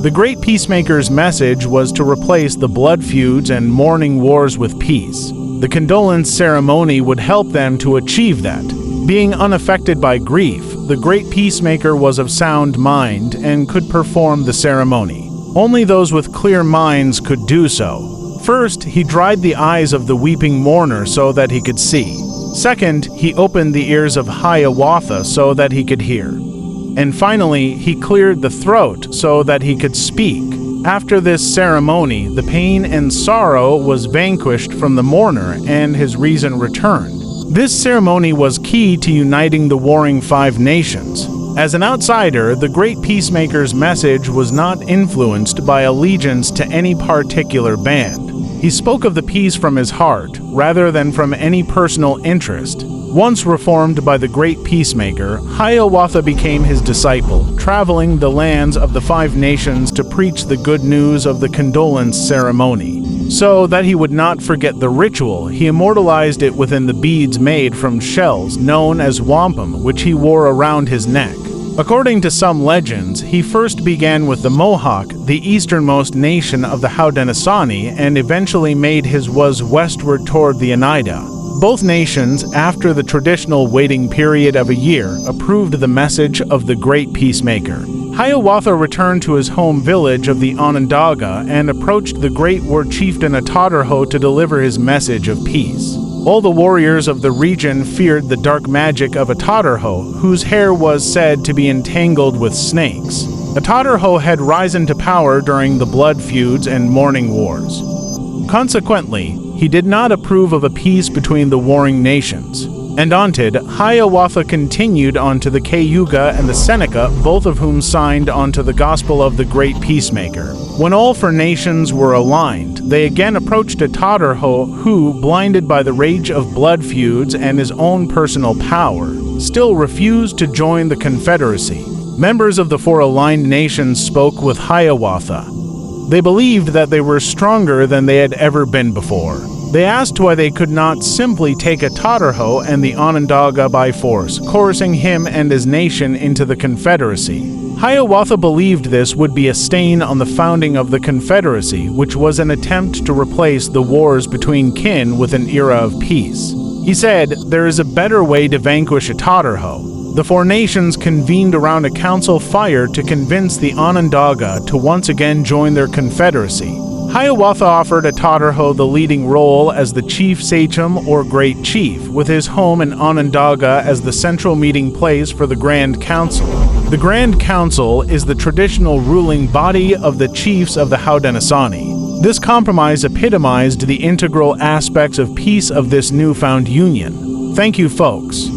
The Great Peacemaker's message was to replace the blood feuds and mourning wars with peace. The condolence ceremony would help them to achieve that. Being unaffected by grief, the Great Peacemaker was of sound mind and could perform the ceremony. Only those with clear minds could do so. First, he dried the eyes of the weeping mourner so that he could see. Second, he opened the ears of Hiawatha so that he could hear. And finally, he cleared the throat so that he could speak. After this ceremony, the pain and sorrow was vanquished from the mourner and his reason returned. This ceremony was key to uniting the warring 5 nations. As an outsider, the Great Peacemaker's message was not influenced by allegiance to any particular band. He spoke of the peace from his heart, rather than from any personal interest. Once reformed by the Great Peacemaker, Hiawatha became his disciple, traveling the lands of the 5 nations to preach the good news of the condolence ceremony. So that he would not forget the ritual, he immortalized it within the beads made from shells known as wampum, which he wore around his neck. According to some legends, he first began with the Mohawk, the easternmost nation of the Haudenosaunee, and eventually made his way westward toward the Oneida. Both nations, after the traditional waiting period of a year, approved the message of the Great Peacemaker. Hiawatha returned to his home village of the Onondaga and approached the great war chieftain Atatarho to deliver his message of peace. All the warriors of the region feared the dark magic of Atatarho, whose hair was said to be entangled with snakes. Atatarho had risen to power during the blood feuds and mourning wars. Consequently, he did not approve of a peace between the warring nations. And daunted, Hiawatha continued onto the Cayuga and the Seneca, both of whom signed onto the gospel of the Great Peacemaker. When all 4 nations were aligned, they again approached Atatarho, who, blinded by the rage of blood feuds and his own personal power, still refused to join the Confederacy. Members of the 4 aligned nations spoke with Hiawatha. They believed that they were stronger than they had ever been before. They asked why they could not simply take Atatarho and the Onondaga by force, coercing him and his nation into the Confederacy. Hiawatha believed this would be a stain on the founding of the Confederacy, which was an attempt to replace the wars between kin with an era of peace. He said, "There is a better way to vanquish Atatarho." The 4 nations convened around a council fire to convince the Onondaga to once again join their confederacy. Hiawatha offered Atatarho the leading role as the chief sachem or great chief, with his home in Onondaga as the central meeting place for the Grand Council. The Grand Council is the traditional ruling body of the chiefs of the Haudenosaunee. This compromise epitomized the integral aspects of peace of this newfound union. Thank you, folks.